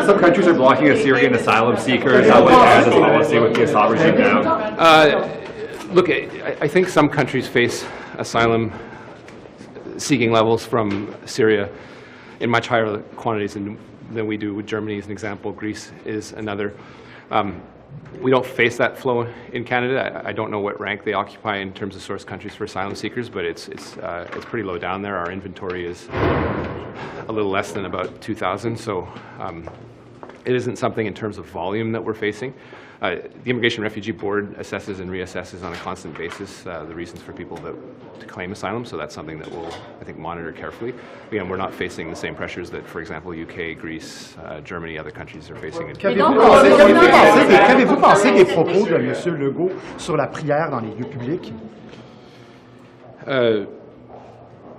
some countries are blocking Syrian asylum seekers. How is Canada's policy with the Assad regime now? Look, I think some countries face asylum seeking levels from Syria in much higher quantities than we do. Germany is an example. Greece is another. We don't face that flow in Canada. I don't know what rank they occupy in terms of source countries for asylum seekers, but it's pretty low down there. Our inventory is a little less than about 2,000, so it isn't something in terms of volume that we're facing. The Immigration and Refugee Board assesses and reassesses on a constant basis the reasons for people to claim asylum, so that's something that we'll, I think, monitor carefully. Again, we're not facing the same pressures that, for example, UK, Greece, Germany, other countries are facing. Qu'avez-vous pensé des propos de M. Legault sur la prière dans les lieux publics?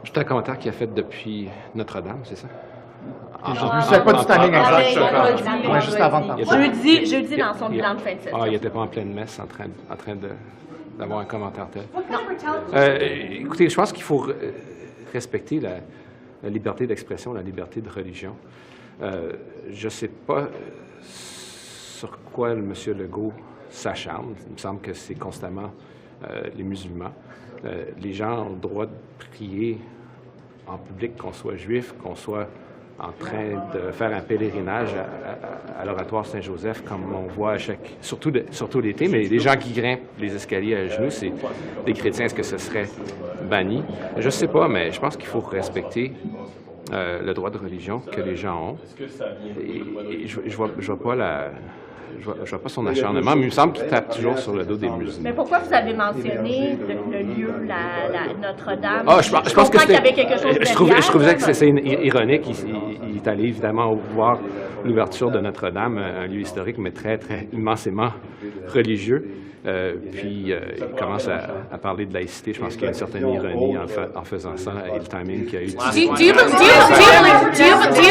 C'est un commentaire qu'il a fait depuis Notre-Dame, c'est ça? Je ne sais pas du timing exact. Juste avant de parler. Jeudi dans son bilan de fin de session. Il n'était pas en pleine messe en train d'avoir un commentaire tel. Écoutez, je pense qu'il faut respecter la liberté d'expression, la liberté de religion. Je ne sais pas sur quoi M. Legault s'acharne. Il me semble que c'est constamment les musulmans. Les gens ont le droit de prier en public, qu'on soit juif, qu'on soit en train de faire un pèlerinage à l'oratoire Saint-Joseph, comme on voit surtout l'été, mais les gens qui grimpent les escaliers à genoux, c'est des chrétiens. Est-ce que ce serait banni? Je ne sais pas, mais je pense qu'il faut respecter le droit de religion que les gens ont. Et je vois pas son acharnement, mais il me semble qu'il tape toujours sur le dos des musulmans. Mais pourquoi vous avez mentionné le lieu, Notre-Dame? Je pense que qu'il y avait quelque chose derrière. Je trouvais que c'est ironique. Il est allé évidemment voir l'ouverture de Notre-Dame, un lieu historique, mais très, très immensément religieux. Puis il commence à parler de laïcité. Je pense qu'il y a une certaine ironie en faisant ça et le timing qu'il a utilisé. Do you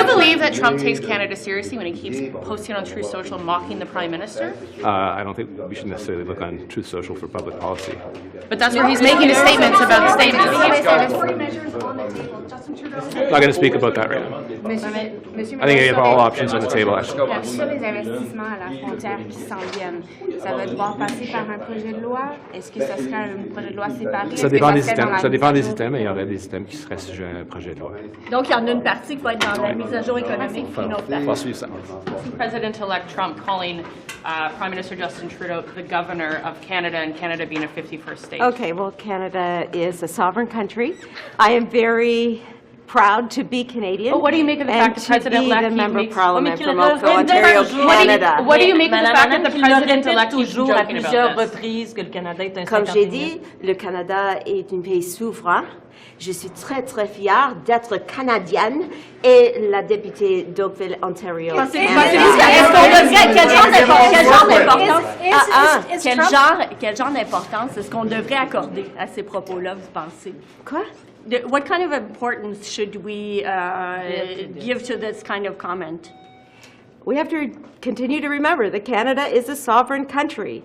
believe that Trump takes Canada seriously when he keeps posting on Truth Social mocking the Prime Minister? I don't think we should necessarily look on Truth Social for public policy. But that's where he's making his statements about statements. I'm not going to speak about that right now. I think we have all options on the table. Sur les investissements à la frontière qui s'en viennent, ça va devoir passer par un projet de loi? Est-ce que ça serait un projet de loi séparé? Ça dépend des items, mais il y aurait des items qui seraient sujets à un projet de loi. Donc, il y en a une partie qui va être dans la mise à jour économique, puis une autre partie. On va suivre ça. President-elect Trump calling Prime Minister Justin Trudeau the governor of Canada, and Canada being a 51st state. Okay, well, Canada is a sovereign country. I am very proud to be Canadian. But what do you make of the fact that President-elect the member of Parliament from Oakville, Ontario, Canada? What do you make of the fact that the President-elect keeps joking about this? Comme j'ai dit, le Canada est un pays souverain. Je suis très, très fière d'être canadienne et la députée d'Oakville, Ontario. Quel genre d'importance est-ce qu'on devrait accorder à ces propos-là, vous pensez? Quoi? What kind of importance should we give to this kind of comment? We have to continue to remember that Canada is a sovereign country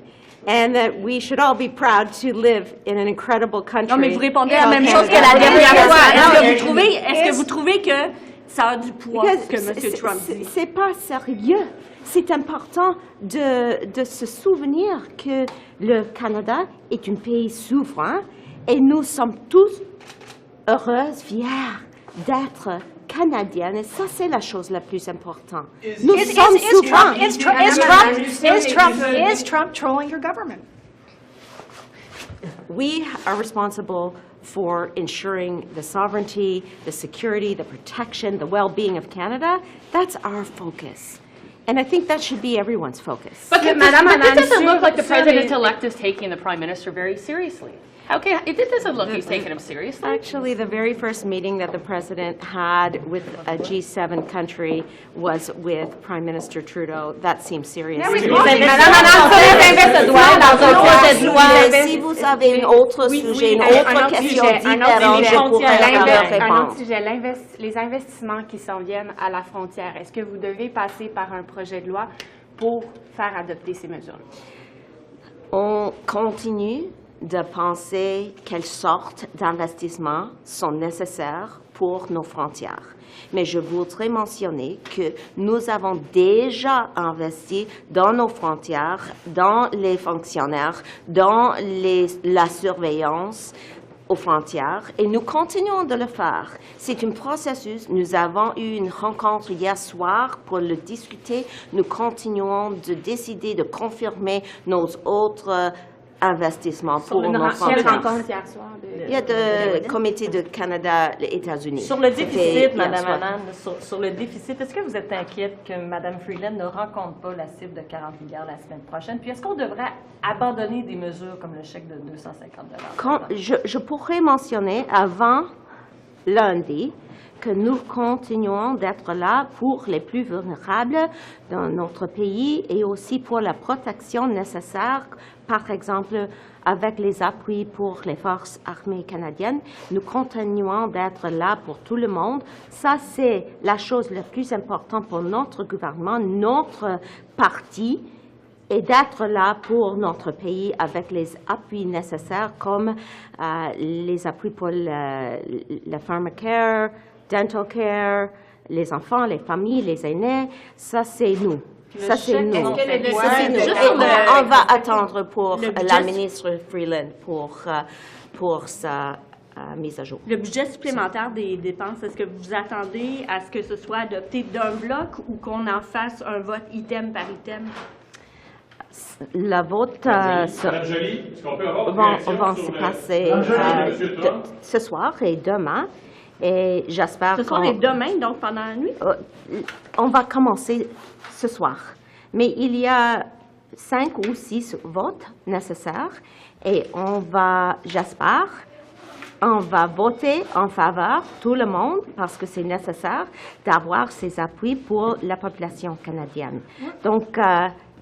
and that we should all be proud to live in an incredible country. Non, mais vous répondez la même chose que la dernière fois. Est-ce que vous trouvez que ça a du poids, que M. Trump dit? C'est pas sérieux. C'est important de se souvenir que le Canada est un pays souverain et nous sommes tous heureuses, fiers d'être canadienne, et ça, c'est la chose la plus importante. Nous sommes souverains. Is Trump trolling your government? We are responsible for ensuring the sovereignty, the security, the protection, the well-being of Canada. That's our focus. And I think that should be everyone's focus. But it doesn't look like the President-elect is taking the Prime Minister very seriously. Okay, it doesn't look he's taking him seriously. Actually, the very first meeting that the President had with a G7 country was with Prime Minister Trudeau. That seems serious. Si vous avez un autre sujet, une autre question différente, je pourrais répondre. Un autre sujet, les investissements qui s'en viennent à la frontière. Est-ce que vous devez passer par un projet de loi pour faire adopter ces mesures? On continue de penser quelles sortes d'investissements sont nécessaires pour nos frontières. Mais je voudrais mentionner que nous avons déjà investi dans nos frontières, dans les fonctionnaires, dans la surveillance aux frontières, et nous continuons de le faire. C'est un processus. Nous avons eu une rencontre hier soir pour le discuter. Nous continuons de décider de confirmer nos autres investissements pour nos frontières. Il y a le comité de Canada, les États-Unis. Sur le déficit, Mme Anand, sur le déficit, est-ce que vous êtes inquiète que Mme Freeland ne rencontre pas la cible de 40 milliards la semaine prochaine? Puis est-ce qu'on devrait abandonner des mesures comme le chèque de 250 $? Je pourrais mentionner avant lundi que nous continuons d'être là pour les plus vulnérables dans notre pays et aussi pour la protection nécessaire, par exemple avec les appuis pour les forces armées canadiennes. Nous continuons d'être là pour tout le monde. Ça, c'est la chose la plus importante pour notre gouvernement, notre parti, et d'être là pour notre pays avec les appuis nécessaires comme les appuis pour le pharmacare, dental care, les enfants, les familles, les aînés. Ça, c'est nous. Ça, c'est nous. On va attendre pour la ministre Freeland pour sa mise à jour. Le budget supplémentaire des dépenses, est-ce que vous attendez à ce que ce soit adopté d'un bloc ou qu'on en fasse un vote item par item? Le vote va se passer ce soir et demain. Et j'espère ce soir et demain, donc pendant la nuit? On va commencer ce soir. Mais il y a 5 ou 6 votes nécessaires et j'espère, on va voter en faveur, tout le monde, parce que c'est nécessaire d'avoir ces appuis pour la population canadienne. Donc,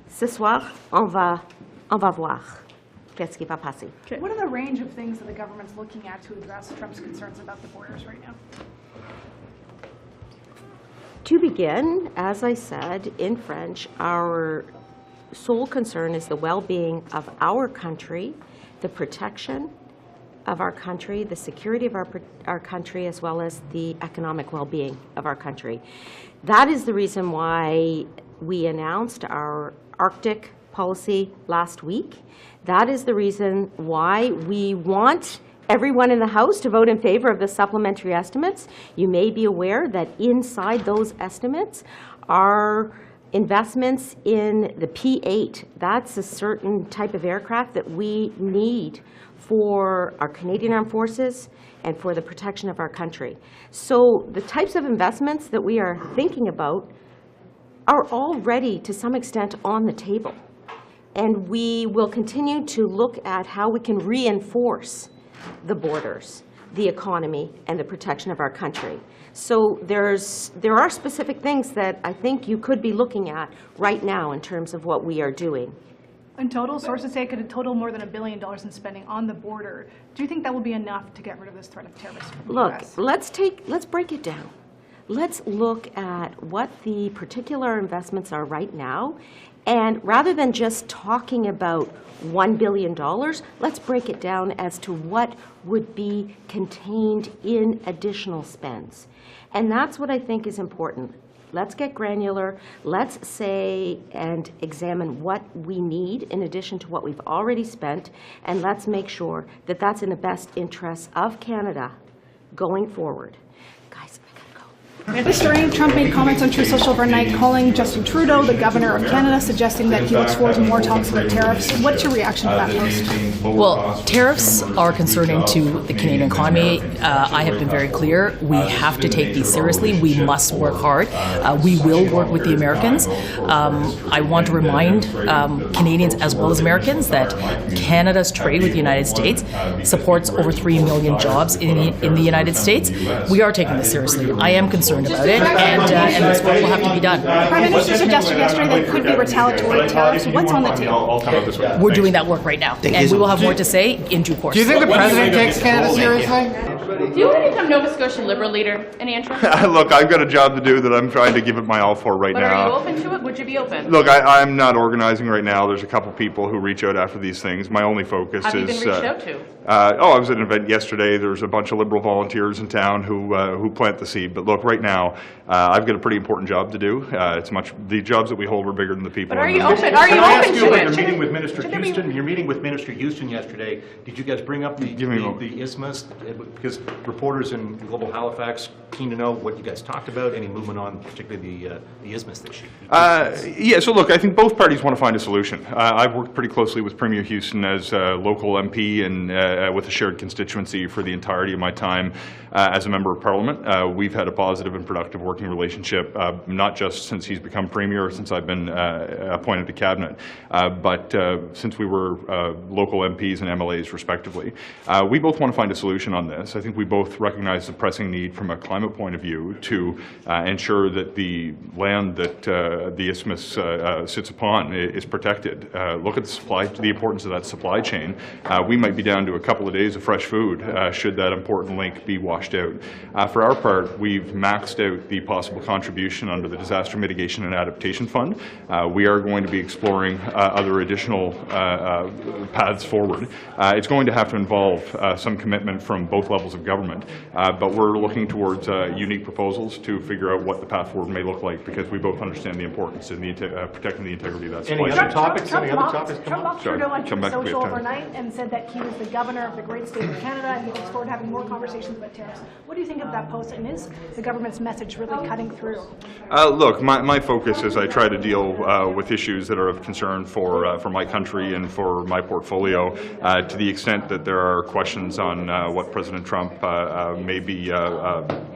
ce soir, on va voir qu'est-ce qui va passer. Okay. What are the range of things that the government's looking at to address Trump's concerns about the borders right now? To begin, as I said in French, our sole concern is the well-being of our country, the protection of our country, the security of our country, as well as the economic well-being of our country. That is the reason why we announced our Arctic policy last week. That is the reason why we want everyone in the House to vote in favor of the supplementary estimates. You may be aware that inside those estimates are investments in the P-8. That's a certain type of aircraft that we need for our Canadian Armed Forces and for the protection of our country. So the types of investments that we are thinking about are already, to some extent, on the table. And we will continue to look at how we can reinforce the borders, the economy, and the protection of our country. So there are specific things that I think you could be looking at right now in terms of what we are doing. In total, sources say it could total more than $1 billion in spending on the border. Do you think that will be enough to get rid of this threat of terrorism from the US? Let's break it down. Let's look at what the particular investments are right now, and rather than just talking about $1 billion, let's break it down as to what would be contained in additional spends. And that's what I think is important. Let's get granular. Let's say and examine what we need in addition to what we've already spent, and let's make sure that that's in the best interest of Canada going forward. Guys, Mr. Reid, Trump made comments on Truth Social overnight calling Justin Trudeau, the governor of Canada, suggesting that he looks forward to more talks about tariffs. What's your reaction to that post? Well, tariffs are concerning to the Canadian economy. I have been very clear. We have to take these seriously. We must work hard. We will work with the Americans. I want to remind Canadians as well as Americans that Canada's trade with the United States supports over 3 million jobs in the United States. We are taking this seriously. I am concerned about it, and this work will have to be done. The Prime Minister suggested yesterday that could be retaliatory tariffs. What's on the table? We're doing that work right now, and we will have more to say in due course. Do you think the President takes Canada seriously? Do you want to become Nova Scotia Liberal leader? Any interest? Look, I've got a job to do that I'm trying to give it my all for right But now. are you open to it? Would you be open? Look, I'm not organizing right now. There's a couple people who reach out after these things. My only focus Have you is... been reached out to? I was at an event yesterday. There's a bunch of Liberal volunteers in town who plant the seed. But look, right now, I've got a pretty important job to do. The jobs that we hold are bigger than the people. But are in you them. open? Are you Can I ask open you to about it? your meeting with Minister Houston? Your meeting with Minister Houston yesterday, did you guys bring up the isthmus? Because reporters in Global Halifax keen to know what you guys talked about, any movement on particularly the isthmus issue. Yeah, so look, I think both parties want to find a solution. I've worked pretty closely with Premier Houston as a local MP and with a shared constituency for the entirety of my time as a Member of Parliament. We've had a positive and productive working relationship, not just since he's become Premier or since I've been appointed to Cabinet, but since we were local MPs and MLAs respectively. We both want to find a solution on this. I think we both recognize the pressing need from a climate point of view to ensure that the land that the isthmus sits upon is protected. Look at the importance of that supply chain. We might be down to a couple of days of fresh food should that important link be washed out. For our part, we've maxed out the possible contribution under the Disaster Mitigation and Adaptation Fund. We are going to be exploring other additional paths forward. It's going to have to involve some commitment from both levels of government, but we're looking towards unique proposals to figure out what the path forward may look like, because we both understand the importance in protecting the integrity of that supply chain. Any other topics? Trump mocked Trudeau on come back to social me. overnight and said that he was the governor of the great state of Canada and he looks forward to having more conversations about tariffs. What do you think of that post, and is the government's message really cutting through? Look, my focus as I try to deal with issues that are of concern for my country and for my portfolio, to the extent that there are questions on what President Trump may be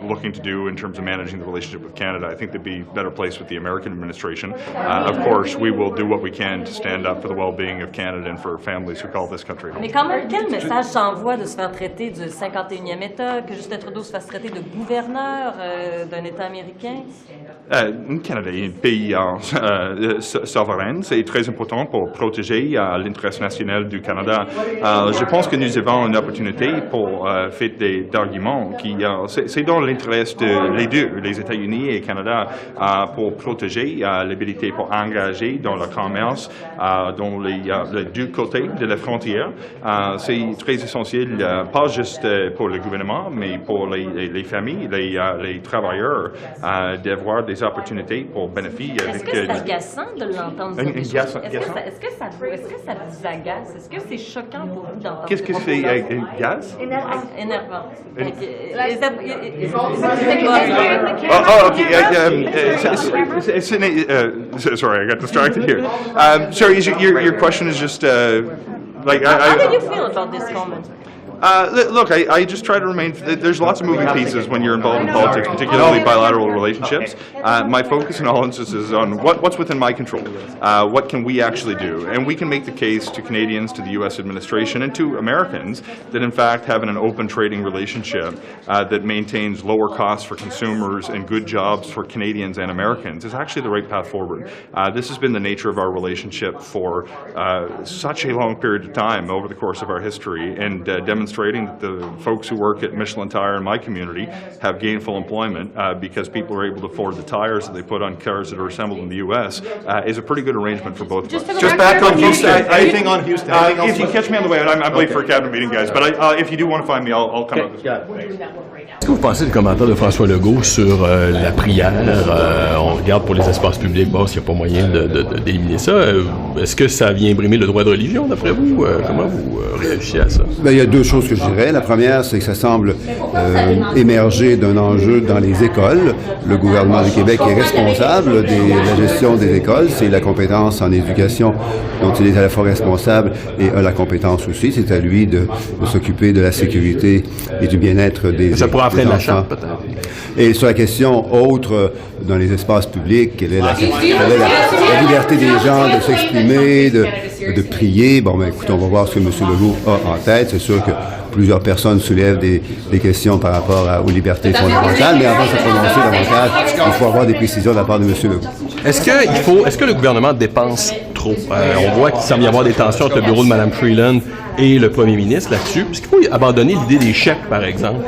looking to do in terms of managing the relationship with Canada, I think they'd be better placed with the American administration. Of course, we will do what we can to stand up for the well-being of Canada and for families who call this country home. Mais quand même, quel message s'envoie de se faire traiter du 51e État, que Justin Trudeau se fasse traiter de gouverneur d'un État américain? Canada est un pays souverain. C'est très important pour protéger l'intérêt national du Canada. Je pense que nous avons une opportunité pour faire des arguments qui c'est dans l'intérêt de les deux, les États-Unis et le Canada, pour protéger l'habilité pour engager dans le commerce dans les deux côtés de la frontière. C'est très essentiel, pas juste pour le gouvernement, mais pour les familles, les travailleurs, d'avoir des opportunités pour bénéficier. Est-ce que c'est agaçant de l'entendre dire des choses? Est-ce que ça vous agace? Est-ce que c'est choquant pour vous d'entendre? Qu'est-ce que c'est gaz? Énervant. Sorry, I got distracted here. Sorry, your question is just like How do you feel about this comment? Look, I just try to remain. There's lots of moving pieces when you're involved in politics, particularly bilateral relationships. My focus in all instances is on what's within my control. What can we actually do? And we can make the case to Canadians, to the U.S. administration, and to Americans that, in fact, having an open trading relationship that maintains lower costs for consumers and good jobs for Canadians and Americans is actually the right path forward. This has been the nature of our relationship for such a long period of time over the course of our history, and demonstrating that the folks who work at Michelin Tire in my community have gainful employment because people are able to afford the tires that they put on cars that are assembled in the U.S. Is a pretty good arrangement for boboth of us. Just back on Houston. Anything on Houston? If you catch me on the way out, I'm late for a cabinet meeting, guys, but if you do want to find me, I'll come up. Est-ce que vous pensez du commentaire de François Legault sur la prière? On regarde pour les espaces publics, bon, s'il n'y a pas moyen d'éliminer ça. Est-ce que ça vient brimer le droit de religion, d'après vous? Comment vous réagissez à ça? Bien, il y a deux choses que je dirais. La première, c'est que ça semble émerger d'un enjeu dans les écoles. Le gouvernement du Québec est responsable de la gestion des écoles. C'est la compétence en éducation dont il est à la fois responsable et a la compétence aussi. C'est à lui de s'occuper de la sécurité et du bien-être des Ça pourrait entraîner la enfants. charte, peut-être. Et sur la question autre, dans les espaces publics, quelle est la liberté des gens de s'exprimer, de prier. Bon, ben, écoute, on va voir ce que M. Legault a en tête. C'est sûr que plusieurs personnes soulèvent des questions par rapport aux libertés fondamentales, mais avant de se prononcer davantage, il faut avoir des précisions de la part de M. Legault. Est-ce que le gouvernement dépense trop? On voit qu'il semble y avoir des tensions entre le bureau de Mme Freeland et le premier ministre là-dessus? Est-ce qu'il faut abandonner l'idée des chèques, par exemple?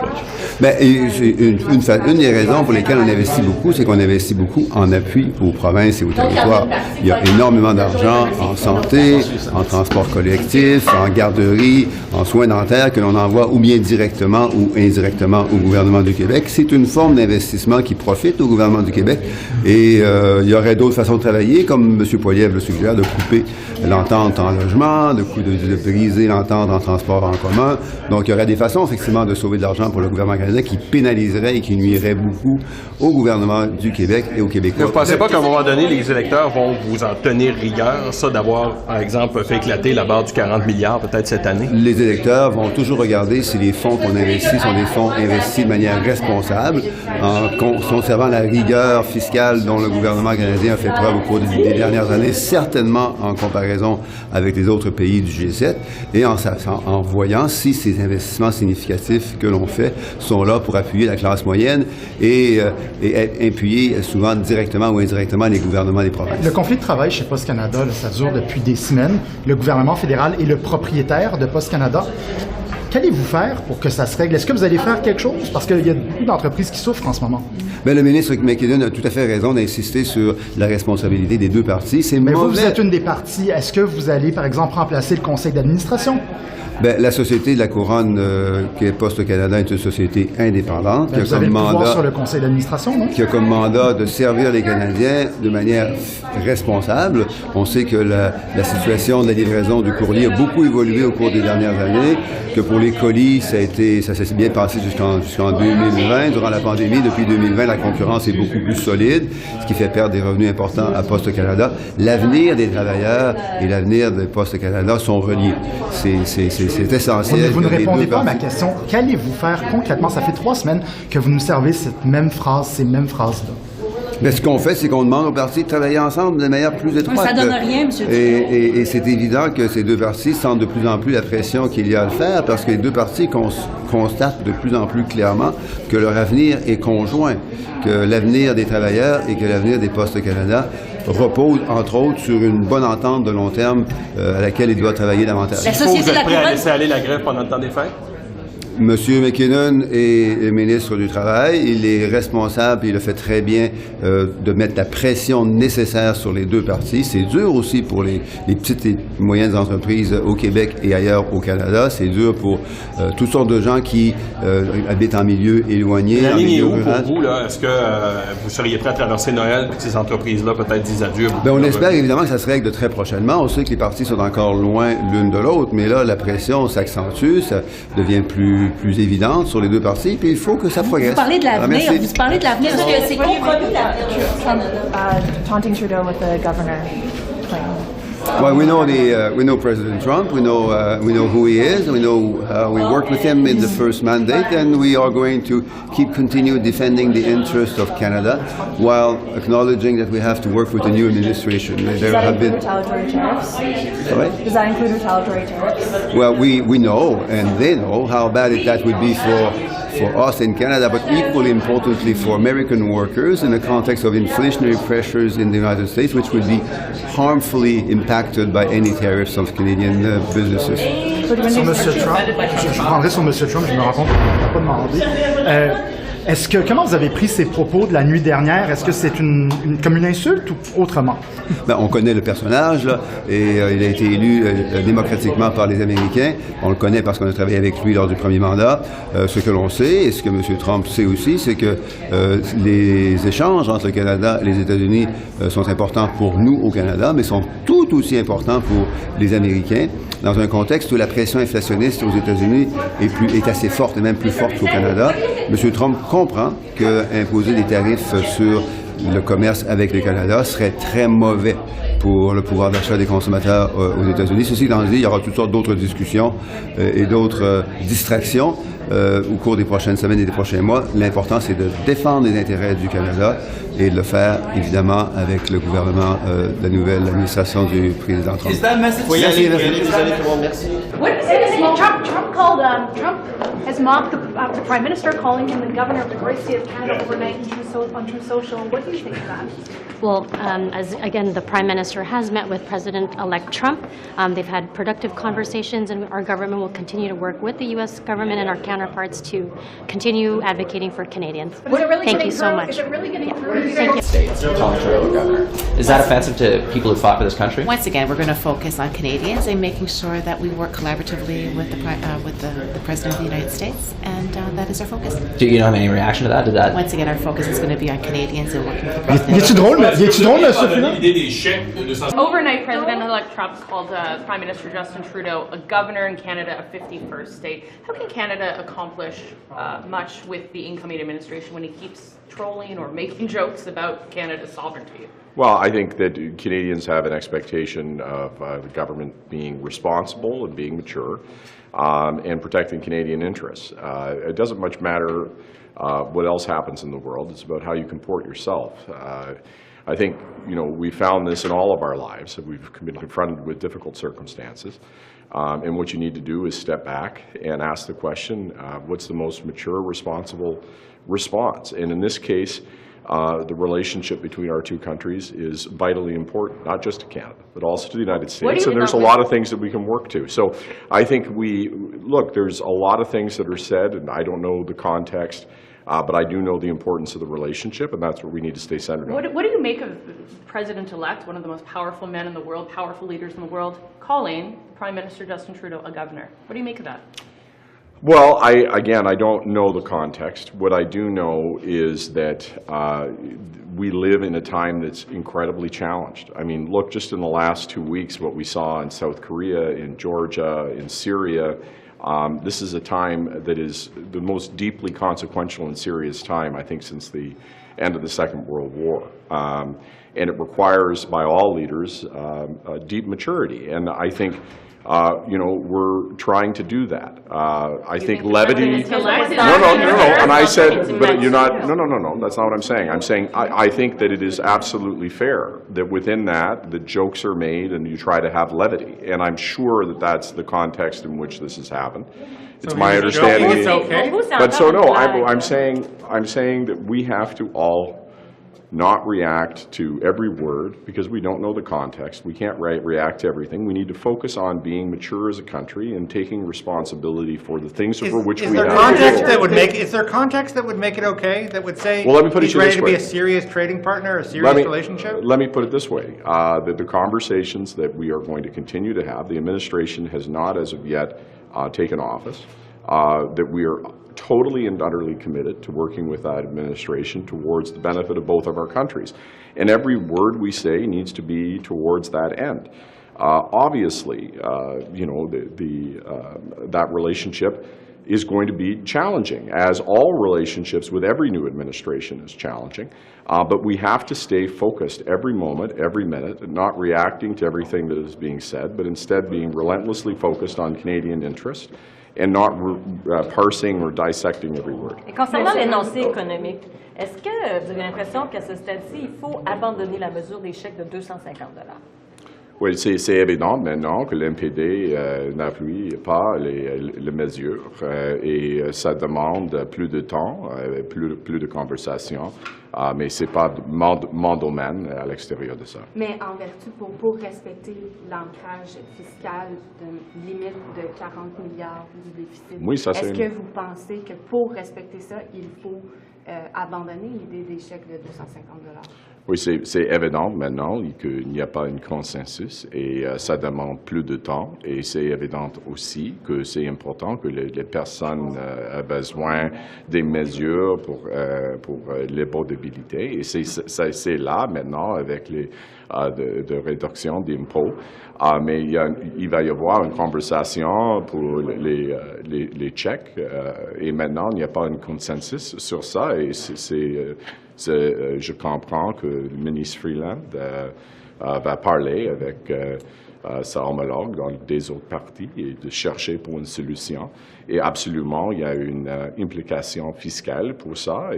Bien, une des raisons pour lesquelles on investit beaucoup, c'est qu'on investit beaucoup en appui aux provinces et aux territoires. Il y a énormément d'argent en santé, en transport collectif, en garderie, en soins dentaires que l'on envoie ou bien directement ou indirectement au gouvernement du Québec. C'est une forme d'investissement qui profite au gouvernement du Québec et il y aurait d'autres façons de travailler, comme M. Poilievre le suggère, de couper l'entente en logement, de briser l'entente en transport en commun. Donc, il y aurait des façons, effectivement, de sauver de l'argent pour le gouvernement canadien qui pénaliserait et qui nuirait beaucoup au gouvernement du Québec et aux Québécois. Vous ne pensez pas qu'à un moment donné, les électeurs vont vous en tenir rigueur, ça, d'avoir, par exemple, fait éclater la barre du 40 milliards peut-être cette année? Les électeurs vont toujours regarder si les fonds qu'on investit sont des fonds investis de manière responsable, en conservant la rigueur fiscale dont le gouvernement canadien a fait preuve au cours des dernières années, certainement en comparaison avec les autres pays du G7, et en voyant si ces investissements significatifs que l'on fait sont là pour appuyer la classe moyenne et appuyer souvent directement ou indirectement les gouvernements des provinces. Le conflit de travail chez Post Canada, là, ça dure depuis des semaines. Le gouvernement fédéral est le propriétaire de Post Canada. Qu'allez-vous faire pour que ça se règle? Est-ce que vous allez faire quelque chose? Parce qu'il y a beaucoup d'entreprises qui souffrent en ce moment. Bien, le ministre McKinnon a tout à fait raison d'insister sur la responsabilité des deux parties. Mais vous êtes une des parties. Est-ce que vous allez, par exemple, remplacer le conseil d'administration? Bien, la Société de la Couronne, qui est Poste Canada, est une société indépendante. Qui a vous avez le pouvoir sur le conseil d'administration, non? Qui a comme mandat de servir les Canadiens de manière responsable. On sait que la situation de la livraison du courrier a beaucoup évolué au cours des dernières années, que pour les colis, ça s'est bien passé jusqu'en 2020. Durant la pandémie, depuis 2020, la concurrence est beaucoup plus solide, ce qui fait perdre des revenus importants à Poste Canada. L'avenir des travailleurs et l'avenir de Poste Canada sont reliés. C'est essentiel. Vous ne répondez pas à ma question. Qu'allez-vous faire concrètement? Ça fait 3 semaines que vous nous servez cette même phrase, ces mêmes phrases-là. Mais ce qu'on fait, c'est qu'on demande aux partis de travailler ensemble de manière plus étroite. Ça donne rien, M. Trudeau. Et c'est évident que ces deux partis sentent de plus en plus la pression qu'il y a à le faire parce que les deux partis constatent de plus en plus clairement que leur avenir est conjoint, que l'avenir des travailleurs et que l'avenir des Postes Canada repose, entre autres, sur une bonne entente de long terme à laquelle il doit travailler davantage. Vous êtes prêt à laisser aller la grève pendant le temps des fêtes? Monsieur McKinnon est le ministre du Travail. Il est responsable, il a fait très bien de mettre la pression nécessaire sur les deux parties. C'est dur aussi pour les petites et moyennes entreprises au Québec et ailleurs au Canada. C'est dur pour toutes sortes de gens qui habitent en milieu éloigné. La ligne est où pour vous, là? Est-ce que vous seriez prêt à traverser Noël et que ces entreprises-là peut-être disent adieu? Bien, on espère évidemment que ça se règle de très prochainement. On sait que les parties sont encore loin l'une de l'autre, mais là, la pression s'accentue, ça devient plus évidente sur les deux parties, puis il faut que ça progresse. Vous parlez de l'avenir, vous parlez de l'avenir, parce que c'est compromis l'avenir. Taunting Trudeau with the governor plan. Well, we know President Trump. We know who he is. We know we worked with him in the first mandate, and we are going to continue defending the interests of Canada, while acknowledging that we have to work with the new administration. Does that include retaliatory tariffs? Sorry? Does that include retaliatory tariffs? Well, we know, and they know how bad that would be for us in Canada, but equally importantly for American workers in the context of inflationary pressures in the United States, which would be harmfully impacted by any tariffs of Canadian businesses. Sur M. Trump, je prendrai sur M. Trump, je me rends compte qu'on n'a pas demandé. Comment vous avez pris ces propos de la nuit dernière? Est-ce que c'est comme une insulte ou autrement? Ben, on connaît le personnage, là, et il a été élu démocratiquement par les Américains. On le connaît parce qu'on a travaillé avec lui lors du premier mandat. Ce que l'on sait, et ce que M. Trump sait aussi, c'est que les échanges entre le Canada et les États-Unis sont importants pour nous au Canada, mais sont tout aussi importants pour les Américains, dans un contexte où la pression inflationniste aux États-Unis est assez forte, et même plus forte qu'au Canada. M. Trump comprend qu'imposer des tarifs sur le commerce avec le Canada serait très mauvais pour le pouvoir d'achat des consommateurs aux États-Unis. Ceci étant dit, il y aura toutes sortes d'autres discussions et d'autres distractions au cours des prochaines semaines et des prochains mois. L'important, c'est de défendre les intérêts du Canada, et de le faire évidemment avec le gouvernement de la nouvelle administration du président Trump. Trump has mocked the Prime Minister, calling him the governor of the great state of Canada overnight on True Social. What do you think of that? Well, as again, the Prime Minister has met with President-elect Trump. They've had productive conversations, and our government will continue to work with the U.S. government and our counterparts to continue advocating for Canadians. Thank you so much. Is it really getting through? Thank you. Is that offensive to people who fought for this country? Once again, we're going to focus on Canadians and making sure that we work collaboratively with the President of the United States, and that is our focus. Do you have any reaction to that? Did that? Once again, our focus is going to be on Canadians and working with the President. Overnight, President-elect Trump called Prime Minister Justin Trudeau a governor in Canada, a 51st state. How can Canada accomplish much with the incoming administration when he keeps trolling or making jokes about Canada's sovereignty? Well, I think that Canadians have an expectation of the government being responsible and being mature and protecting Canadian interests. It doesn't much matter what else happens in the world. It's about how you comport yourself. I think, we found this in all of our lives. We've been confronted with difficult circumstances. And what you need to do is step back and ask the question, what's the most mature, responsible response? And in this case, the relationship between our two countries is vitally important, not just to Canada, but also to the United States. And there's a lot of things that we can work to. So I think there's a lot of things that are said, and I don't know the context, but I do know the importance of the relationship, and that's what we need to stay centered on. What do you make of President-elect, one of the most powerful men in the world, powerful leaders in the world, calling Prime Minister Justin Trudeau a governor? What do you make of that? Well, I don't know the context. What I do know is that we live in a time that's incredibly challenged. I mean, look, just in the last 2 weeks, what we saw in South Korea, in Georgia, in Syria, this is a time that is the most deeply consequential and serious time, I think, since the end of the Second World War. And it requires, by all leaders, deep maturity. And I think we're trying to do that. I think levity. No. And I said, but you're not. No. That's not what I'm saying. I'm saying I think that it is absolutely fair that within that the jokes are made and you try to have levity. And I'm sure that that's the context in which this has happened. It's my understanding. It's okay. But so no, I'm saying that we have to all not react to every word because we don't know the context. We can't react to everything. We need to focus on being mature as a country and taking responsibility for the things for which we have context that would make is there context that would make it okay? That would say he's ready to be a serious trading partner, a serious relationship? Let me put it this way: that the conversations that we are going to continue to have, the administration has not as of yet taken office. That we are totally and utterly committed to working with that administration towards the benefit of both of our countries. And every word we say needs to be towards that end. Obviously, that relationship is going to be challenging, as all relationships with every new administration is challenging. But we have to stay focused every moment, every minute, and not reacting to everything that is being said, but instead being relentlessly focused on Canadian interests and not parsing or dissecting every word. Et concernant l'énoncé économique, est-ce que vous avez l'impression qu'à ce stade-ci, il faut abandonner la mesure des chèques de 250 $? Oui, c'est évident maintenant que l'NPD n'appuie pas les mesures et ça demande plus de temps, plus de conversations, mais ce n'est pas mon domaine à l'extérieur de ça. Mais en vertu, pour respecter l'ancrage fiscal d'une limite de 40 milliards du déficit, oui, est-ce que vous pensez que pour respecter ça, il faut abandonner l'idée des chèques de 250 $? Oui, c'est évident maintenant qu'il n'y a pas un consensus et ça demande plus de temps. Et c'est évident aussi que c'est important que les personnes aient besoin des mesures pour l'imposabilité. Et c'est là maintenant avec les de réduction d'impôts. Mais il va y avoir une conversation pour les chèques. Et maintenant, il n'y a pas un consensus sur ça. Et je comprends que le ministre Freeland va parler avec sa homologue dans des autres parties et de chercher pour une solution. Et absolument, il y a une implication fiscale pour ça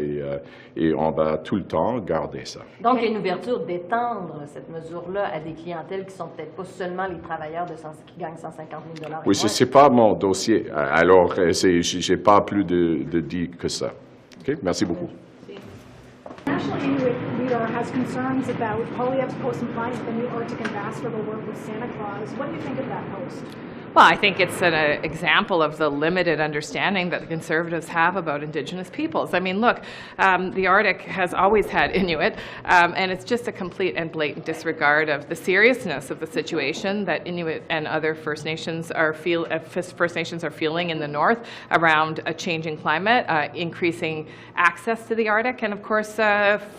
et on va tout le temps garder ça. Donc, il y a une ouverture d'étendre cette mesure-là à des clientèles qui sont peut-être pas seulement les travailleurs qui gagnent 150 000 $. Oui, ce n'est pas mon dossier. Alors, je n'ai pas plus de dit que ça. OK? Merci beaucoup. National Inuit leader has concerns about Poilievre's post implies that the new Arctic ambassador will work with Santa Claus. What do you think of that post? Well, I think it's an example of the limited understanding that the Conservatives have about Indigenous peoples. I mean, look, the Arctic has always had Inuit, and it's just a complete and blatant disregard of the seriousness of the situation that Inuit and other First Nations are feeling in the North around a changing climate, increasing access to the Arctic, and of course,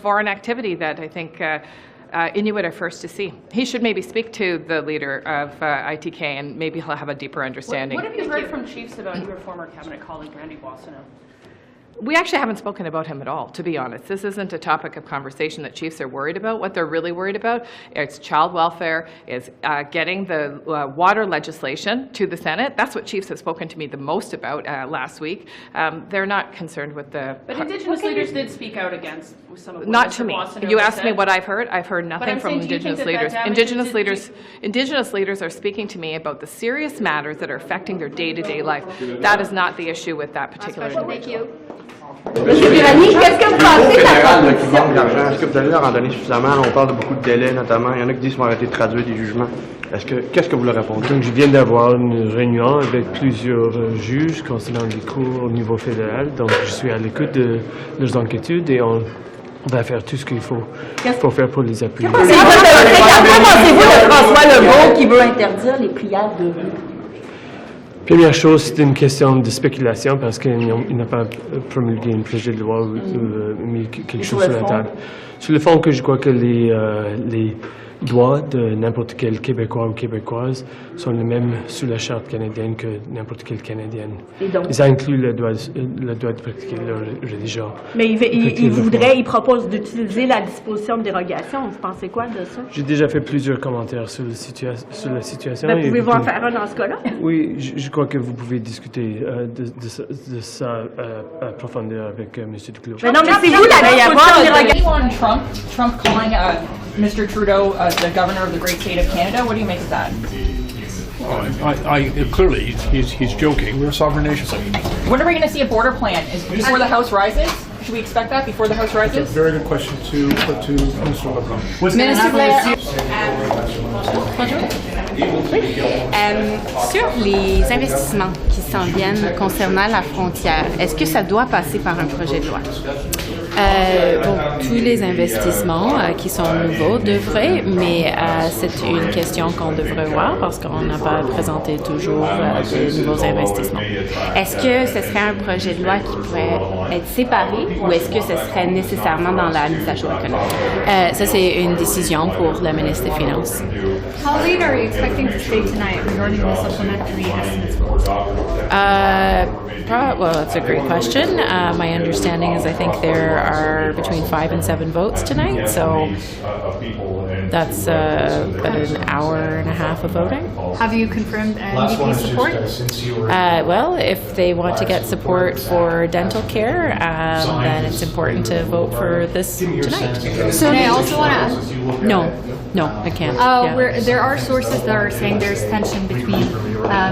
foreign activity that I think Inuit are first to see. He should maybe speak to the leader of ITK and maybe he'll have a deeper understanding. What have you heard from chiefs about your former cabinet colleague, Randy Boissonneau? We actually haven't spoken about him at all, to be honest. This isn't a topic of conversation that chiefs are worried about. What they're really worried about is child welfare, is getting the water legislation to the Senate. That's what chiefs have spoken to me the most about last week. They're not concerned with the... But Indigenous leaders did speak out against some of what Not Mr. to me. Boissonneau You has asked me said. what I've heard. I've heard nothing I'm from saying, do you think Indigenous that leaders. that damages Indigenous leaders are speaking to me about the serious matters that are affecting their day-to-day life. That is not the issue with that particular individual. Monsieur Virani, qu'est-ce que vous pensez de la proposition? Est-ce que vous allez leur en donner suffisamment? On parle de beaucoup de délais, notamment. Il y en a qui disent qu'ils vont arrêter de traduire des jugements. Qu'est-ce que vous leur répondez? Donc, je viens d'avoir une réunion avec plusieurs juges concernant les cours au niveau fédéral. Donc, je suis à l'écoute de leurs inquiétudes et on va faire tout ce qu'il faut faire pour les appuyer. Qu'en pensez-vous de François Legault qui veut interdire les prières de rue? Première chose, c'est une question de spéculation parce qu'il n'a pas promulgué un projet de loi ou mis quelque chose sur la table. Sur le fond, je crois que les droits de n'importe quel Québécois ou Québécoise sont les mêmes sous la Charte canadienne que n'importe quelle Canadienne. Et ça inclut le droit de pratiquer leur religion. Mais il propose d'utiliser la disposition de dérogation. Vous pensez quoi de ça? J'ai déjà fait plusieurs commentaires sur la situation. Ben, pouvez-vous en faire un dans ce cas-là? Oui, je crois que vous pouvez discuter de ça à profondeur avec M. Duclos. Mais non, mais c'est vous la disposition de dérogation. On Trump calling Mr. Trudeau the governor of the great state of Canada. What do you make of that? Clearly, he's joking. We're a sovereign nation. When are we going to see a border plan? Before the House rises? Should we expect that before the House rises? It's a very good question to put to Minister Legault. Ministre Blair. Sur les investissements qui s'en viennent concernant la frontière, est-ce que ça doit passer par un projet de loi? Tous les investissements qui sont nouveaux devraient, mais c'est une question qu'on devrait voir parce qu'on n'a pas présenté toujours de nouveaux investissements. Est-ce que ce serait un projet de loi qui pourrait être séparé ou est-ce que ce serait nécessairement dans la mise à jour économique? Ça, c'est une décision pour le ministre des Finances. How late are you expecting to stay tonight regarding the supplementary estimates? Well, that's a great question. My understanding is I think there are between 5 and 7 votes tonight, so that's about an hour and a half of voting. Have you confirmed NDP support? Well, if they want to get support for dental care, then it's important to vote for this tonight. So I also want to ask. No, I can't. There are sources that are saying there's tension between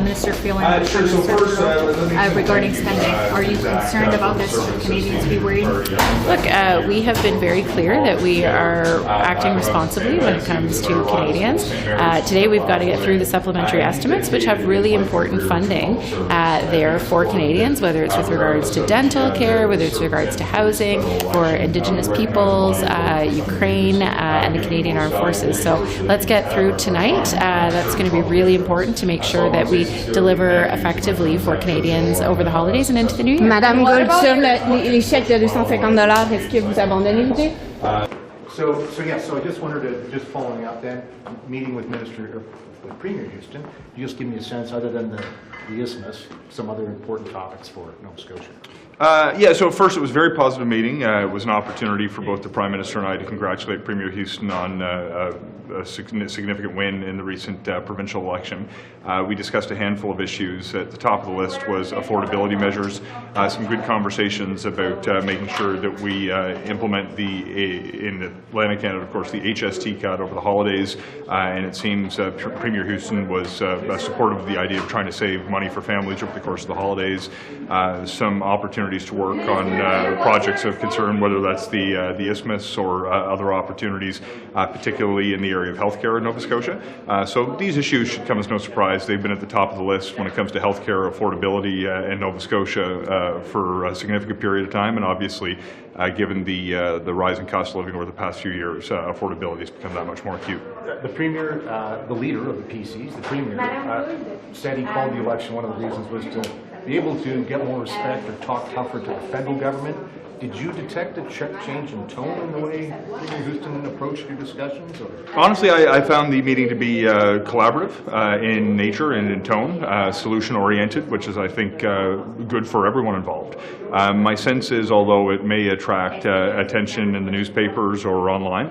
Minister Freeland and Minister Trudeau regarding spending. Are you concerned about this? Should Canadians be worried? Look, we have been very clear that we are acting responsibly when it comes to Canadians. Today we've got to get through the supplementary estimates, which have really important funding there for Canadians, whether it's with regards to dental care, whether it's with regards to housing, for Indigenous peoples, Ukraine, and the Canadian Armed Forces. So let's get through tonight. That's going to be really important to make sure that we deliver effectively for Canadians over the holidays and into the new year. Madame Gould, sur les chèques de $250, est-ce que vous abandonnez l'idée? So I just wanted to, just following up then, meeting with Premier Houston, you just give me a sense, other than the isthmus, some other important topics for Nova Scotia. Yeah, so first it was a very positive meeting. It was an opportunity for both the Prime Minister and I to congratulate Premier Houston on a significant win in the recent provincial election. We discussed a handful of issues. At the top of the list was affordability measures, some good conversations about making sure that we implement in Atlantic Canada, of course, the HST cut over the holidays, and it seems Premier Houston was supportive of the idea of trying to save money for families over the course of the holidays. Some opportunities to work on projects of concern, whether that's the Isthmus or other opportunities, particularly in the area of healthcare in Nova Scotia. So these issues should come as no surprise. They've been at the top of the list when it comes to healthcare affordability in Nova Scotia for a significant period of time, and obviously, given the rising cost of living over the past few years, affordability has become that much more acute. The Premier, the leader of the PCs, the Premier, said he called the election, one of the reasons was to be able to get more respect or talk tougher to the federal government. Did you detect a change in tone in the way Premier Houston approached your discussions? Or? Honestly, I found the meeting to be collaborative in nature and in tone, solution-oriented, which is, I think, good for everyone involved. My sense is, although it may attract attention in the newspapers or online,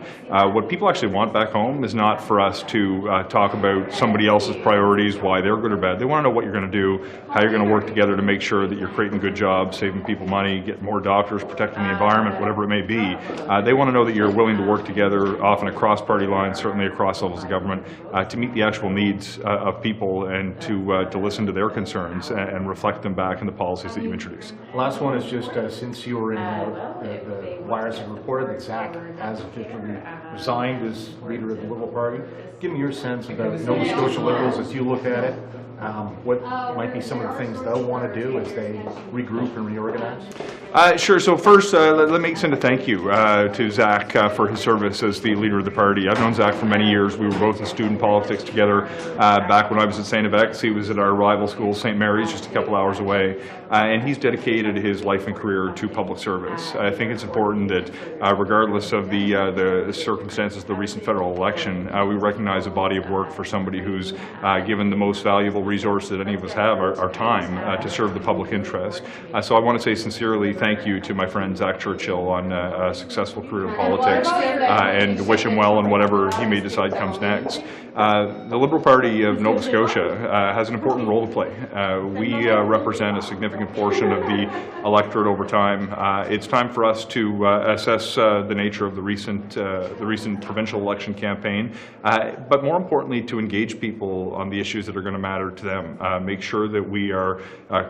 what people actually want back home is not for us to talk about somebody else's priorities, why they're good or bad. They want to know what you're going to do, how you're going to work together to make sure that you're creating good jobs, saving people money, getting more doctors, protecting the environment, whatever it may be. They want to know that you're willing to work together, often across party lines, certainly across levels of government, to meet the actual needs of people and to listen to their concerns and reflect them back in the policies that you introduce. Last one is just since you were in the wires have reported that Zach has officially resigned as leader of the Liberal Party. Give me your sense about Nova Scotia Liberals as you look at it. What might be some of the things they'll want to do as they regroup and reorganize? Sure. So first, let me extend a thank you to Zach for his service as the leader of the party. I've known Zach for many years. We were both in student politics together back when I was at St. Avex. He was at our rival school, St. Mary's, just a couple hours away. And he's dedicated his life and career to public service. I think it's important that regardless of the circumstances of the recent federal election, we recognize a body of work for somebody who's given the most valuable resource that any of us have, our time, to serve the public interest. So I want to say sincerely thank you to my friend Zach Churchill on a successful career in politics and wish him well in whatever he may decide comes next. The Liberal Party of Nova Scotia has an important role to play. We represent a significant portion of the electorate over time. It's time for us to assess the nature of the recent provincial election campaign, but more importantly to engage people on the issues that are going to matter to them. Make sure that we are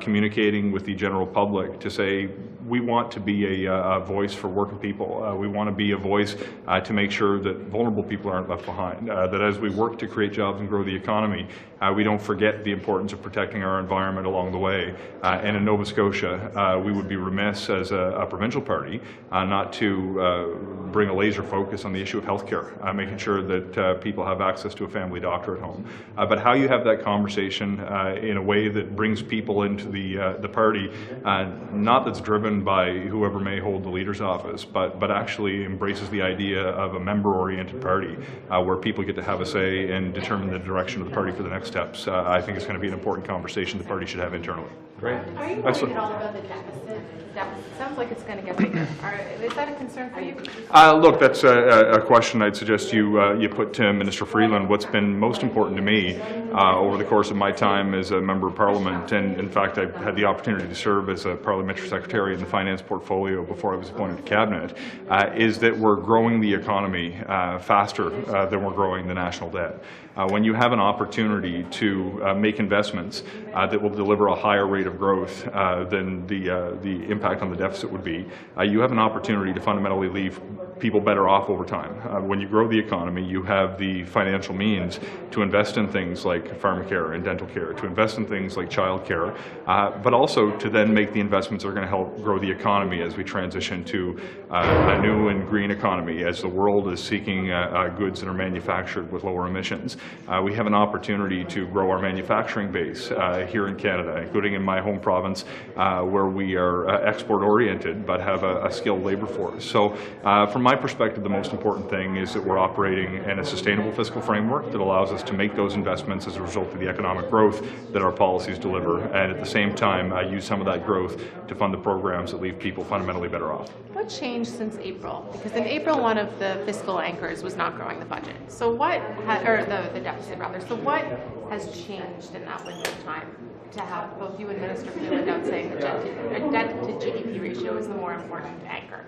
communicating with the general public to say we want to be a voice for working people. We want to be a voice to make sure that vulnerable people aren't left behind. That as we work to create jobs and grow the economy, we don't forget the importance of protecting our environment along the way. And in Nova Scotia, we would be remiss as a provincial party not to bring a laser focus on the issue of healthcare, making sure that people have access to a family doctor at home. But how you have that conversation in a way that brings people into the party, not that's driven by whoever may hold the leader's office, but actually embraces the idea of a member-oriented party where people get to have a say and determine the direction of the party for the next steps. I think it's going to be an important conversation the party should have internally. Great. Are you worried at all about the deficit? It sounds like it's going to get bigger. Is that a concern for you? Look, that's a question I'd suggest you put to Minister Freeland. What's been most important to me over the course of my time as a member of Parliament, and in fact I've had the opportunity to serve as a parliamentary secretary in the finance portfolio before I was appointed to cabinet, is that we're growing the economy faster than we're growing the national debt. When you have an opportunity to make investments that will deliver a higher rate of growth than the impact on the deficit would be, you have an opportunity to fundamentally leave people better off over time. When you grow the economy, you have the financial means to invest in things like pharmacare and dental care, to invest in things like child care, but also to then make the investments that are going to help grow the economy as we transition to a new and green economy, as the world is seeking goods that are manufactured with lower emissions. We have an opportunity to grow our manufacturing base here in Canada, including in my home province, where we are export-oriented but have a skilled labor force. So from my perspective, the most important thing is that we're operating in a sustainable fiscal framework that allows us to make those investments as a result of the economic growth that our policies deliver, and at the same time use some of that growth to fund the programs that leave people fundamentally better off. What changed since April? Because in April, one of the fiscal anchors was not growing the budget. So what, or the deficit rather. So what has changed in that window of time to have both you and Minister Freeland out saying the debt to GDP ratio is the more important anchor?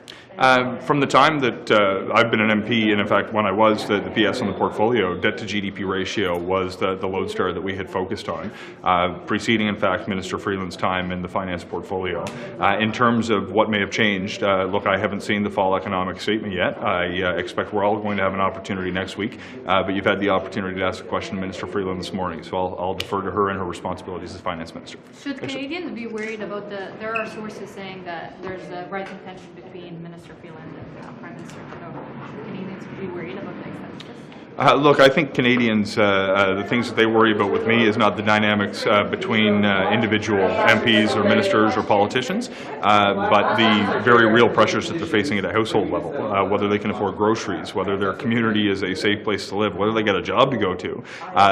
From the time that I've been an MP, and in fact when I was the PS on the portfolio, debt to GDP ratio was the lodestar that we had focused on, preceding in fact Minister Freeland's time in the finance portfolio. In terms of what may have changed, look, I haven't seen the fall economic statement yet. I expect we're all going to have an opportunity next week, but you've had the opportunity to ask a question to Minister Freeland this morning, so I'll defer to her and her responsibilities as Finance Minister. Should Canadians be worried about there are sources saying that there's a rising tension between Minister Freeland and Prime Minister Trudeau. Should Canadians be worried about the extent of this? Look, I think Canadians, the things that they worry about with me is not the dynamics between individual MPs or ministers or politicians, but the very real pressures that they're facing at a household level, whether they can afford groceries, whether their community is a safe place to live, whether they get a job to go to.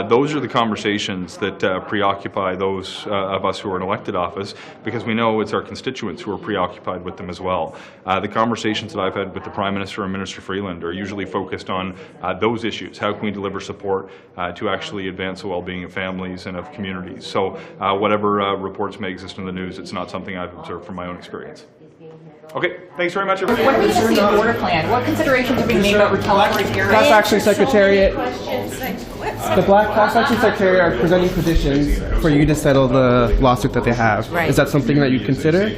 Those are the conversations that preoccupy those of us who are in elected office, because we know it's our constituents who are preoccupied with them as well. The conversations that I've had with the Prime Minister and Minister Freeland are usually focused on those issues. How can we deliver support to actually advance the well-being of families and of communities? So whatever reports may exist in the news, it's not something I've observed from my own experience. Okay, thanks very much, everybody. When we see a border plan, what considerations are being made about retaliatory terrorism? Class Action Secretariat. The Black Class Action Secretariat are presenting petitions for you to settle the lawsuit that they have. Right. Is that something that you'd consider?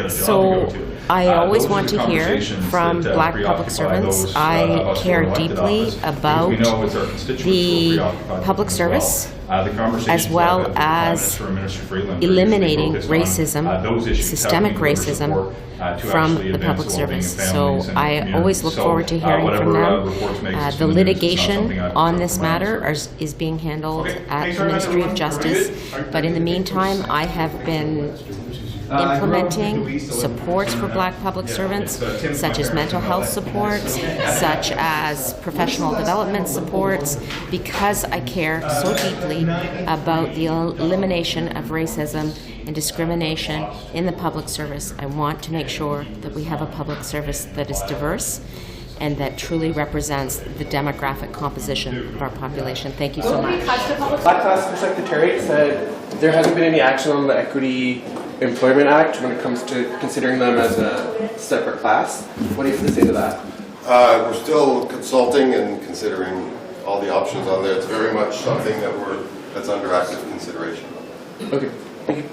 So I always want to hear from Black public servants. I care deeply about the public service as well as eliminating racism, systemic racism from the public service. So I always look forward to hearing from them. The litigation on this matter is being handled at the Ministry of Justice, but in the meantime I have been implementing supports for Black public servants, such as mental health supports, such as professional development supports, because I care so deeply about the elimination of racism and discrimination in the public service. I want to make sure that we have a public service that is diverse and that truly represents the demographic composition of our population. Thank you so much. Black Class Secretariat said there hasn't been any action on the Equity Employment Act when it comes to considering them as a separate class. What do you have to say to that? We're still consulting and considering all the options on there. It's very much something that's under active consideration. Okay, thank you.